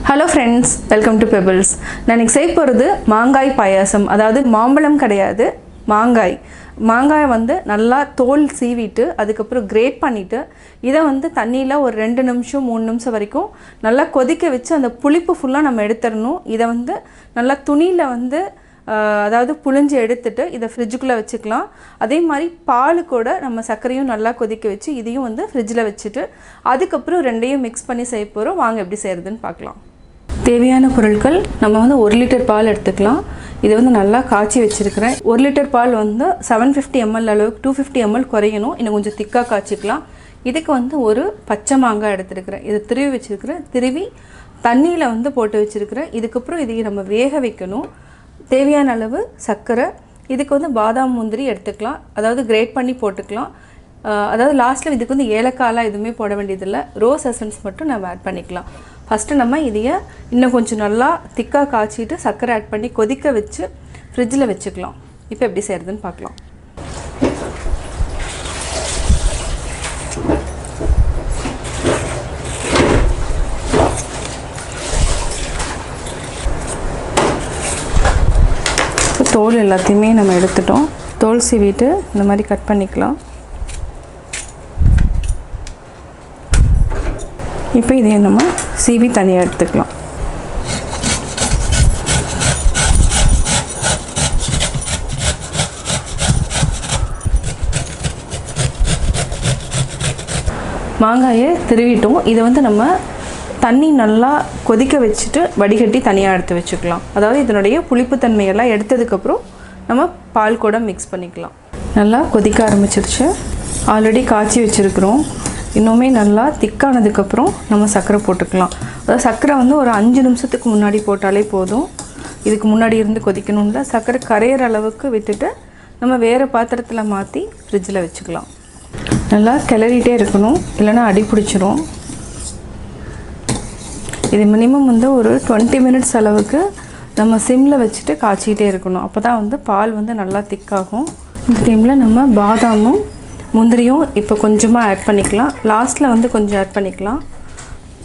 Hello friends, welcome to Pebbles. நான் இன்னைக்கு செய்ய போறது மாங்காய் பாயாசம். அதாவது மாம்பழம் கிடையாது, மாங்காய். மாங்காயை வந்து நல்லா தோல் சீவிட்டு அதுக்கு அப்புறம் கிரேட் பண்ணிட்டு இதை வந்து தண்ணியில ஒரு 2 நிமிஷம் 3 நிமிஷம் வரைக்கும் நல்லா கொதிக்க வச்சு அந்த புளிப்பு ஃபுல்லா நம்ம எடுத்துறணும். இதை வந்து நல்லா துணியில வந்து அதாவது புளிஞ்சு எடுத்துட்டு இதை ஃப்ரிட்ஜுக்குள்ள வச்சுக்கலாம். அதே மாதிரி பால் கூட நம்ம சர்க்கரையும் நல்லா கொதிக்க வச்சு இதையும் வந்து ஃப்ரிட்ஜில் வச்சுட்டு அதுக்கப்புறம் ரெண்டையும் மிக்ஸ் பண்ணி செய்ய போகிறோம். வாங்க எப்படி செய்கிறதுன்னு பார்க்கலாம். தேவையான பொருட்கள் நம்ம வந்து 1 லிட்டர் பால் எடுத்துக்கலாம். இதை வந்து நல்லா காய்ச்சி வச்சுருக்கிறேன். 1 லிட்டர் பால் வந்து 750 ml அளவுக்கு 250 ml குறையணும். இன்னும் கொஞ்சம் திக்காக காய்ச்சிக்கலாம். இதுக்கு வந்து ஒரு பச்சை மாங்காய் எடுத்துருக்கிறேன். இதை திருவி வச்சுருக்கிறேன். திருவி தண்ணியில் வந்து போட்டு வச்சுருக்கிறேன். இதுக்கப்புறம் இதையும் நம்ம வேக வைக்கணும். தேவையான அளவு சர்க்கரை. இதுக்கு வந்து பாதாம் முந்திரி எடுத்துக்கலாம், அதாவது கிரேட் பண்ணி போட்டுக்கலாம். அதாவது லாஸ்ட்டில் இதுக்கு வந்து ஏலக்காயெலாம் எதுவுமே போட வேண்டியதில்லை, ரோஸ் எசன்ஸ் மட்டும் நம்ம ஆட் பண்ணிக்கலாம். ஃபஸ்ட்டு நம்ம இதையை இன்னும் கொஞ்சம் நல்லா திக்காக காய்ச்சிட்டு சர்க்கரை ஆட் பண்ணி கொதிக்க வச்சு ஃப்ரிட்ஜில் வச்சுக்கலாம். இப்போ எப்படி செய்கிறதுன்னு பார்க்கலாம். தோல் எல்லாத்தையுமே நம்ம எடுத்துட்டோம். தோல் சீவிட்டு இந்த மாதிரி கட் பண்ணிக்கலாம். இப்போ இதை நம்ம சீவி தனியாக எடுத்துக்கலாம். மாங்காயை திருவிட்டோம். இதை வந்து நம்ம தண்ணி நல்லா கொதிக்க வச்சுட்டு வடிகட்டி தனியாக எடுத்து வச்சுக்கலாம். அதாவது இதனுடைய புளிப்புத்தன்மையெல்லாம் எடுத்ததுக்கப்புறம் நம்ம பால் கூட மிக்ஸ் பண்ணிக்கலாம். நல்லா கொதிக்க ஆரம்பிச்சிருச்சு. ஆல்ரெடி காய்ச்சி வச்சுருக்குறோம். இன்னுமே நல்லா திக்கானதுக்கப்புறம் நம்ம சர்க்கரை போட்டுக்கலாம். அதாவது சர்க்கரை வந்து ஒரு 5 நிமிஷத்துக்கு முன்னாடி போட்டாலே போதும். இதுக்கு முன்னாடி இருந்து கொதிக்கணும்ல. சர்க்கரை கரையிற அளவுக்கு விட்டுட்டு நம்ம வேறு பாத்திரத்தில் மாற்றி ஃப்ரிட்ஜில் வச்சுக்கலாம். நல்லா கிளறிட்டே இருக்கணும், இல்லைன்னா அடி பிடிச்சிரும். இது மினிமம் வந்து ஒரு 20 மினிட்ஸ் அளவுக்கு நம்ம சிம்மில் வச்சுட்டு காய்ச்சிக்கிட்டே இருக்கணும். அப்போ தான் வந்து பால் வந்து நல்லா திக்காகும். இந்த டைமில் நம்ம பாதாமும் முந்திரியும் இப்போ கொஞ்சமாக ஆட் பண்ணிக்கலாம். லாஸ்ட்டில் வந்து கொஞ்சம் ஆட் பண்ணிக்கலாம்.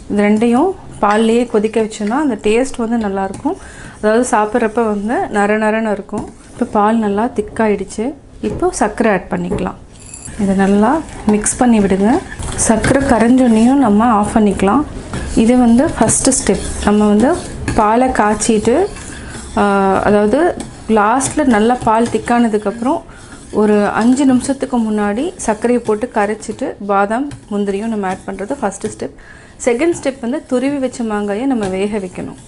இது ரெண்டையும் பால்லையே கொதிக்க வச்சோன்னா அந்த டேஸ்ட் வந்து நல்லாயிருக்கும். அதாவது சாப்பிட்றப்ப வந்து நரன்னு இருக்கும். இப்போ பால் நல்லா திக்காயிடுச்சு. இப்போ சர்க்கரை ஆட் பண்ணிக்கலாம். இதை நல்லா மிக்ஸ் பண்ணி விடுங்க. சர்க்கரை கரைஞ்சோன்னையும் நம்ம ஆஃப் பண்ணிக்கலாம். இது வந்து ஃபஸ்ட்டு ஸ்டெப். நம்ம வந்து பாலை காய்ச்சிட்டு அதாவது லாஸ்ட்டில் நல்லா பால் திக்கானதுக்கப்புறம் ஒரு 5 நிமிஷத்துக்கு முன்னாடி சர்க்கரையை போட்டு கரைச்சிட்டு பாதாம் முந்திரியும் நம்ம ஆட் பண்ணுறது ஃபஸ்ட்டு ஸ்டெப். செகண்ட் ஸ்டெப் வந்து துருவி வச்ச மாங்காயை நம்ம வேக வைக்கணும்.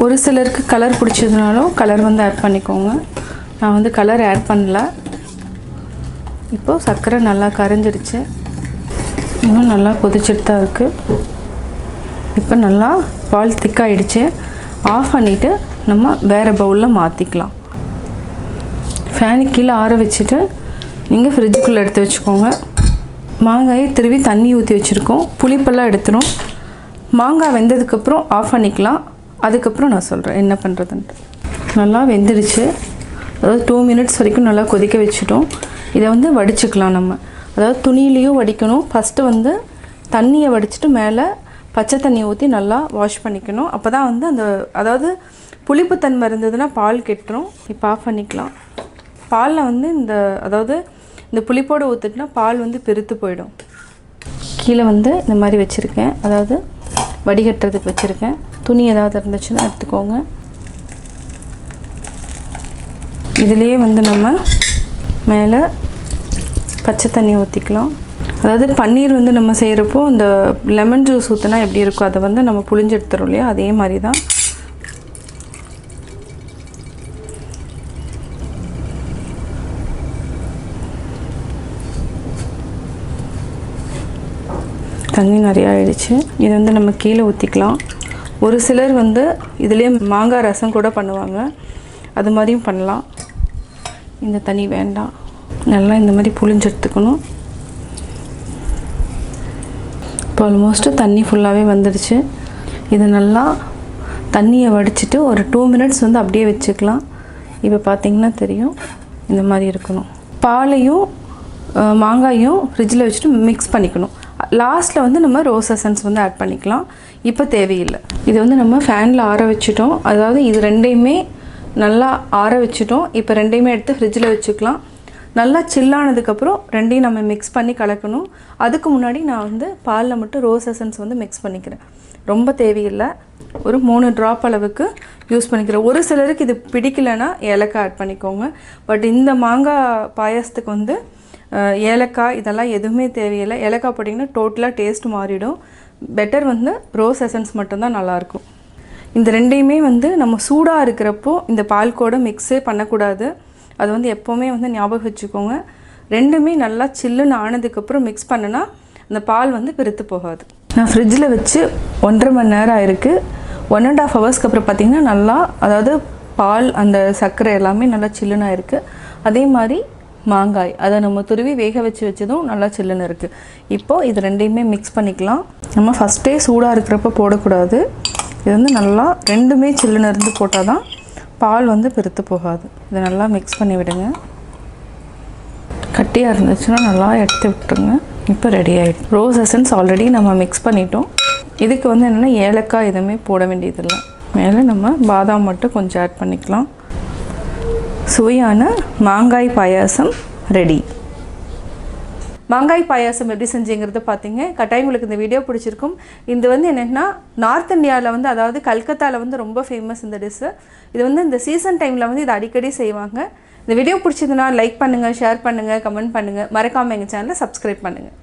ஒரு சிலருக்கு கலர் பிடிச்சதுனாலும் கலர் வந்து ஆட் பண்ணிக்கோங்க. நான் வந்து கலர் ஆட் பண்ணல. இப்போது சர்க்கரை நல்லா கரைஞ்சிடுச்சு. இன்னும் நல்லா கொதிச்சுட்டு தான் இருக்குது. இப்போ நல்லா பால் திக்காயிடுச்சு. ஆஃப் பண்ணிவிட்டு நம்ம வேறு பவுலில் மாற்றிக்கலாம். ஃபேனுக்கு கீழே ஆற வச்சுட்டு நீங்கள் ஃப்ரிட்ஜுக்குள்ளே எடுத்து வச்சுக்கோங்க. மாங்காயை திருவி தண்ணி ஊற்றி வச்சுருக்கோம். புளிப்பெல்லாம் எடுத்துடும். மாங்காய் வெந்ததுக்கப்புறம் ஆஃப் பண்ணிக்கலாம். அதுக்கப்புறம் நான் சொல்கிறேன் என்ன பண்ணுறதுன்ட்டு. நல்லா வெந்துடுச்சு. அதாவது 2 மினிட்ஸ் வரைக்கும் நல்லா கொதிக்க வச்சுட்டோம். இதை வந்து வடிச்சுக்கலாம் நம்ம. அதாவது துணியிலையும் வடிக்கணும். ஃபஸ்ட்டு வந்து தண்ணியை வடிச்சிட்டு மேலே பச்சை தண்ணியை ஊற்றி நல்லா வாஷ் பண்ணிக்கணும். அப்போ தான் வந்து அந்த அதாவது புளிப்புத்தன்மை இருந்ததுன்னா பால் கெட்டுரும். இப்போ ஆஃப் பண்ணிக்கலாம். பாலில் வந்து இந்த புளிப்போடு ஊற்றுட்டுனா பால் வந்து பெருத்து போயிடும். கீழே வந்து இந்த மாதிரி வச்சுருக்கேன், அதாவது வடிகட்டுறதுக்கு வச்சுருக்கேன். துணி ஏதாவது இருந்துச்சுன்னா எடுத்துக்கோங்க. இதிலே வந்து நம்ம மேலே பச்சை தண்ணி ஊற்றிக்கலாம். அதாவது பன்னீர் வந்து நம்ம செய்கிறப்போ இந்த லெமன் ஜூஸ் ஊற்றினா எப்படி இருக்கும், அதை வந்து நம்ம புளிஞ்சு எடுத்துறோம் இல்லையா, அதே மாதிரி தான். தண்ணி நிறையா ஆயிடுச்சு. இதை வந்து நம்ம கீழே ஊற்றிக்கலாம். ஒரு சிலர் வந்து இதுலேயே மாங்காய் ரசம் கூட பண்ணுவாங்க, அது மாதிரியும் பண்ணலாம். இந்த தண்ணி வேண்டாம். நல்லா இந்த மாதிரி புளிஞ்சு எடுத்துக்கணும். இப்போ ஆல்மோஸ்ட்டு தண்ணி ஃபுல்லாகவே வந்துடுச்சு. இது நல்லா தண்ணியை வடிச்சிட்டு ஒரு 2 மினிட்ஸ் வந்து அப்படியே வச்சுக்கலாம். இப்போ பார்த்திங்கன்னா தெரியும், இந்த மாதிரி இருக்கணும். பாலையும் மாங்காயும் ஃப்ரிட்ஜில் வச்சுட்டு மிக்ஸ் பண்ணிக்கணும். லாஸ்ட்டில் வந்து நம்ம ரோஸ் எசன்ஸ் வந்து ஆட் பண்ணிக்கலாம். இப்போ தேவையில்லை. இது வந்து நம்ம ஃபேனில் ஆற வச்சுட்டோம். அதாவது இது ரெண்டையுமே நல்லா ஆற வச்சுட்டோம். இப்போ ரெண்டையுமே எடுத்து ஃப்ரிட்ஜில் வச்சுக்கலாம். நல்லா சில்லானதுக்கப்புறம் ரெண்டையும் நம்ம மிக்ஸ் பண்ணி கலக்கணும். அதுக்கு முன்னாடி நான் வந்து பாலில் மட்டும் ரோஸ் எசன்ஸ் வந்து மிக்ஸ் பண்ணிக்கிறேன். ரொம்ப தேவையில்லை. ஒரு 3 ட்ராப் அளவுக்கு யூஸ் பண்ணிக்கிறேன். ஒரு சிலருக்கு இது பிடிக்கலைன்னா ஏலக்காய் ஆட் பண்ணிக்கோங்க. பட் இந்த மாங்காய் பாயாசத்துக்கு வந்து ஏலக்காய் இதெல்லாம் எதுவுமே தேவையில்லை. ஏலக்காய் போட்டிங்கன்னா டோட்டலாக டேஸ்ட் மாறிடும். பெட்டர் வந்து ரோஸ் எசன்ஸ் மட்டும்தான் நல்லாயிருக்கும். இந்த ரெண்டையுமே வந்து நம்ம சூடாக இருக்கிறப்போ இந்த பால் கூட மிக்ஸே பண்ணக்கூடாது. அது வந்து எப்போவுமே வந்து ஞாபகம் வச்சுக்கோங்க. ரெண்டுமே நல்லா சில்லுன்னு ஆனதுக்கப்புறம் மிக்ஸ் பண்ணினா அந்த பால் வந்து பிரித்து போகாது. நான் ஃப்ரிட்ஜில் வச்சு 1.5 மணி நேரம் ஆயிருக்கு. 1.5 ஹவர்ஸ்க்கு அப்புறம் பார்த்திங்கன்னா நல்லா, அதாவது பால் அந்த சர்க்கரை எல்லாமே நல்லா சில்லுன்னு ஆயிருக்கு. அதே மாதிரி மாங்காய் அதை நம்ம துருவி வேக வச்சதும் நல்லா சில்லுன்னு இருக்குது. இப்போது இது ரெண்டையுமே மிக்ஸ் பண்ணிக்கலாம். நம்ம ஃபஸ்ட்டே சூடாக இருக்கிறப்ப போடக்கூடாது. இது வந்து நல்லா ரெண்டுமே சில்லுன்னு இருந்து போட்டால் தான் பால் வந்து பிரித்து போகாது. இதை நல்லா மிக்ஸ் பண்ணி விடுங்க. கட்டியாக இருந்துச்சுன்னா நல்லா எடுத்து விட்டுருங்க. இப்போ ரெடி ஆகிடும். ரோஸ் எசன்ஸ் ஆல்ரெடி நம்ம மிக்ஸ் பண்ணிட்டோம். இதுக்கு வந்து என்னென்னா ஏலக்காய் எதுவுமே போட வேண்டியதில்லை. மேலே நம்ம பாதாம் மட்டும் கொஞ்சம் ஆட் பண்ணிக்கலாம். சுவையான மாங்காய் பாயாசம் ரெடி. மாங்காய் பாயாசம் எப்படி செஞ்சுங்கிறத பார்த்தீங்க. கட்டாயம் உங்களுக்கு இந்த வீடியோ பிடிச்சிருக்கும். இது வந்து என்னென்னா நார்த் இந்தியாவில் வந்து, அதாவது கல்கத்தாவில் வந்து ரொம்ப ஃபேமஸ் இந்த டிஷ்ஷு. இது வந்து இந்த சீசன் டைமில் வந்து இது அடிக்கடி செய்வாங்க. இந்த வீடியோ பிடிச்சதுன்னா லைக் பண்ணுங்கள், ஷேர் பண்ணுங்கள், கமெண்ட் பண்ணுங்கள். மறக்காமல் எங்கள் சேனலை சப்ஸ்கிரைப் பண்ணுங்கள்.